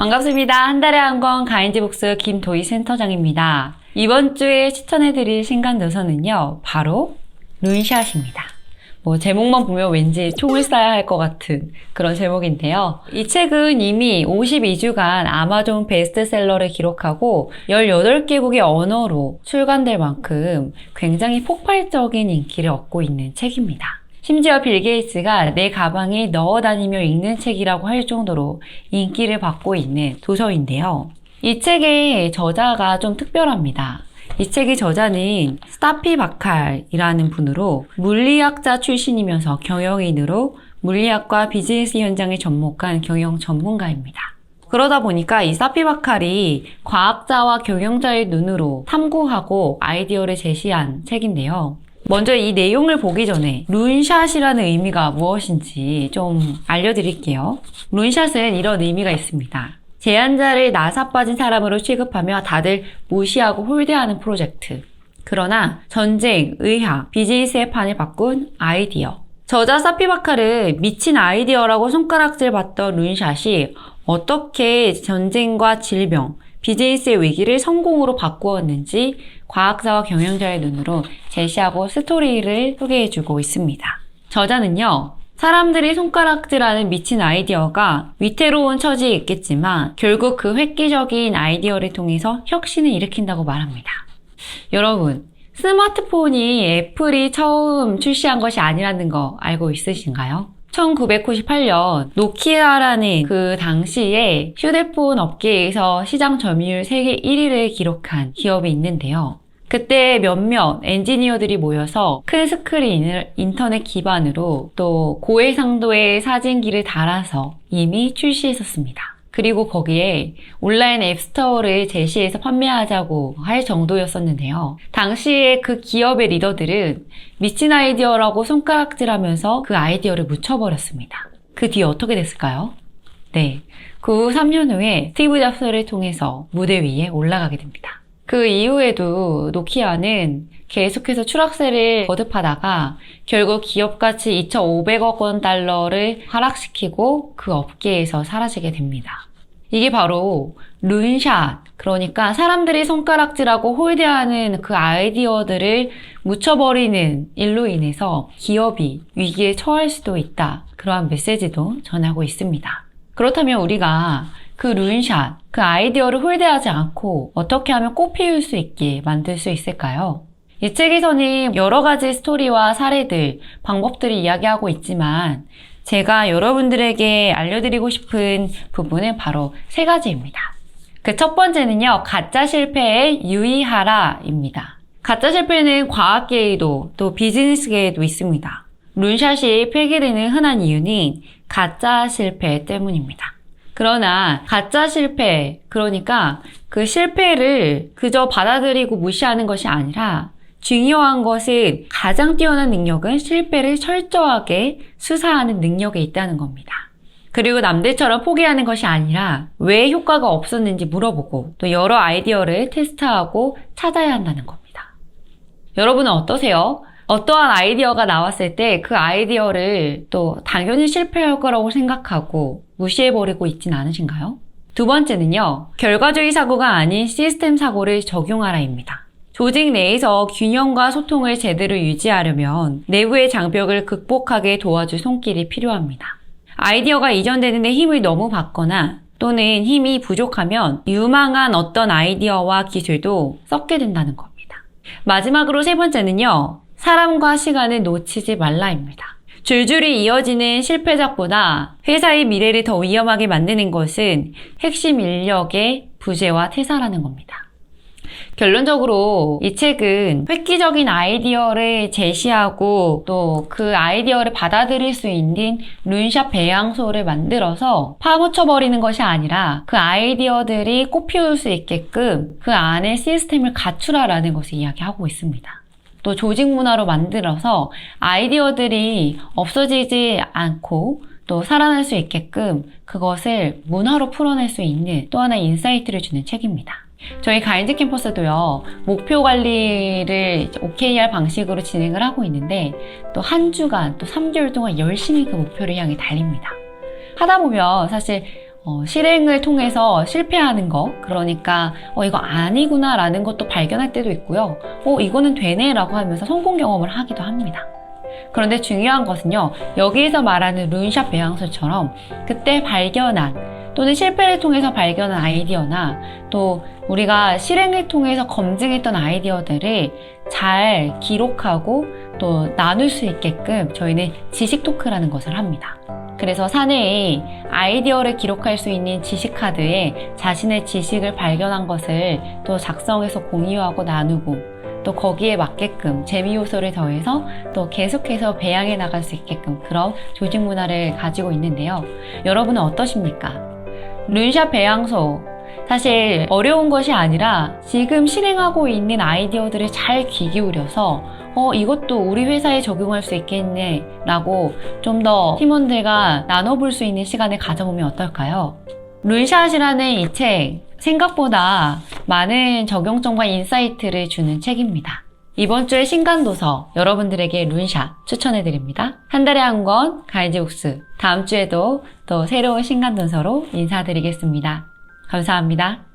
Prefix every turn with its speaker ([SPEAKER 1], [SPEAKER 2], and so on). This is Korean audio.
[SPEAKER 1] 반갑습니다. 한 달에 한 권 가인지북스 김도희 센터장입니다. 이번 주에 추천해드릴 신간 도서는요, 바로 룬샷입니다. 제목만 보면 왠지 총을 쏴야 할 것 같은 그런 제목인데요. 이 책은 이미 52주간 아마존 베스트셀러를 기록하고 18개국의 언어로 출간될 만큼 굉장히 폭발적인 인기를 얻고 있는 책입니다. 심지어 빌 게이츠가 내 가방에 넣어 다니며 읽는 책이라고 할 정도로 인기를 받고 있는 도서인데요. 이 책의 저자가 좀 특별합니다. 이 책의 저자는 스타피 바칼이라는 분으로 물리학자 출신이면서 경영인으로 물리학과 비즈니스 현장에 접목한 경영 전문가입니다. 그러다 보니까 이 스타피 바칼이 과학자와 경영자의 눈으로 탐구하고 아이디어를 제시한 책인데요. 먼저 이 내용을 보기 전에 룬샷이라는 의미가 무엇인지 좀 알려드릴게요. 룬샷은 이런 의미가 있습니다. 제안자를 나사 빠진 사람으로 취급하며 다들 무시하고 홀대하는 프로젝트. 그러나 전쟁, 의학, 비즈니스의 판을 바꾼 아이디어. 저자 스타피 바칼은 미친 아이디어라고 손가락질 받던 룬샷이 어떻게 전쟁과 질병, 비즈니스의 위기를 성공으로 바꾸었는지 과학자와 경영자의 눈으로 제시하고 스토리를 소개해주고 있습니다. 저자는요, 사람들이 손가락질하는 미친 아이디어가 위태로운 처지에 있겠지만 결국 그 획기적인 아이디어를 통해서 혁신을 일으킨다고 말합니다. 여러분, 스마트폰이 애플이 처음 출시한 것이 아니라는 거 알고 있으신가요? 1998년 노키아라는 그 당시에 휴대폰 업계에서 시장 점유율 세계 1위를 기록한 기업이 있는데요. 그때 몇몇 엔지니어들이 모여서 큰 스크린을 인터넷 기반으로 또 고해상도의 사진기를 달아서 이미 출시했었습니다. 그리고 거기에 온라인 앱스토어를 제시해서 판매하자고 할 정도였었는데요. 당시에 그 기업의 리더들은 미친 아이디어라고 손가락질하면서 그 아이디어를 묻혀버렸습니다. 그 뒤에 어떻게 됐을까요? 네, 그 후 3년 후에 스티브 잡스를 통해서 무대 위에 올라가게 됩니다. 그 이후에도 노키아는 계속해서 추락세를 거듭하다가 결국 기업 가치 2,500억 원 달러를 하락시키고 그 업계에서 사라지게 됩니다. 이게 바로 룬샷, 그러니까 사람들이 손가락질하고 홀대하는 그 아이디어들을 묻혀버리는 일로 인해서 기업이 위기에 처할 수도 있다. 그러한 메시지도 전하고 있습니다. 그렇다면 우리가 그 룬샷, 그 아이디어를 홀대하지 않고 어떻게 하면 꽃피울 수 있게 만들 수 있을까요? 이 책에서는 여러 가지 스토리와 사례들, 방법들을 이야기하고 있지만 제가 여러분들에게 알려드리고 싶은 부분은 바로 3가지입니다. 그 첫 번째는요, 가짜 실패에 유의하라입니다. 가짜 실패는 과학계에도 또 비즈니스계에도 있습니다. 룬샷이 폐기되는 흔한 이유는 가짜 실패 때문입니다. 그러나 가짜 실패, 그러니까 그 실패를 그저 받아들이고 무시하는 것이 아니라 중요한 것은 가장 뛰어난 능력은 실패를 철저하게 수사하는 능력에 있다는 겁니다. 그리고 남들처럼 포기하는 것이 아니라 왜 효과가 없었는지 물어보고 또 여러 아이디어를 테스트하고 찾아야 한다는 겁니다. 여러분은 어떠세요? 어떠한 아이디어가 나왔을 때 그 아이디어를 또 당연히 실패할 거라고 생각하고 무시해버리고 있진 않으신가요? 두 번째는요, 결과주의 사고가 아닌 시스템 사고를 적용하라입니다. 조직 내에서 균형과 소통을 제대로 유지하려면 내부의 장벽을 극복하게 도와줄 손길이 필요합니다. 아이디어가 이전되는 데 힘을 너무 받거나 또는 힘이 부족하면 유망한 어떤 아이디어와 기술도 썩게 된다는 겁니다. 마지막으로 3번째는요, 사람과 시간을 놓치지 말라입니다. 줄줄이 이어지는 실패작보다 회사의 미래를 더 위험하게 만드는 것은 핵심 인력의 부재와 퇴사라는 겁니다. 결론적으로 이 책은 획기적인 아이디어를 제시하고 또 그 아이디어를 받아들일 수 있는 룬샷 배양소를 만들어서 파묻혀버리는 것이 아니라 그 아이디어들이 꽃피울 수 있게끔 그 안에 시스템을 갖추라라는 것을 이야기하고 있습니다. 또 조직 문화로 만들어서 아이디어들이 없어지지 않고 또 살아날 수 있게끔 그것을 문화로 풀어낼 수 있는 또 하나의 인사이트를 주는 책입니다. 저희 가인즈 캠퍼스도요, 목표 관리를 OKR 방식으로 진행을 하고 있는데 또 한 주간 또 3개월 동안 열심히 그 목표를 향해 달립니다. 하다 보면 사실 실행을 통해서 실패하는 거, 그러니까 이거 아니구나 라는 것도 발견할 때도 있고요. 이거는 되네 라고 하면서 성공 경험을 하기도 합니다. 그런데 중요한 것은요, 여기에서 말하는 룬샷 배양수처럼 그때 발견한 또는 실패를 통해서 발견한 아이디어나 또 우리가 실행을 통해서 검증했던 아이디어들을 잘 기록하고 또 나눌 수 있게끔 저희는 지식 토크라는 것을 합니다. 그래서 사내에 아이디어를 기록할 수 있는 지식 카드에 자신의 지식을 발견한 것을 또 작성해서 공유하고 나누고 또 거기에 맞게끔 재미 요소를 더해서 또 계속해서 배양해 나갈 수 있게끔 그런 조직 문화를 가지고 있는데요. 여러분은 어떠십니까? 룬샷 배양소, 사실 어려운 것이 아니라 지금 실행하고 있는 아이디어들을 잘 귀 기울여서 이것도 우리 회사에 적용할 수 있겠네 라고 좀 더 팀원들과 나눠볼 수 있는 시간을 가져보면 어떨까요? 룬샷이라는 이 책, 생각보다 많은 적용점과 인사이트를 주는 책입니다. 이번 주에 신간도서 여러분들에게 룬샷 추천해드립니다. 한 달에 한 권 가이즈북스, 다음 주에도 또 새로운 신간도서로 인사드리겠습니다. 감사합니다.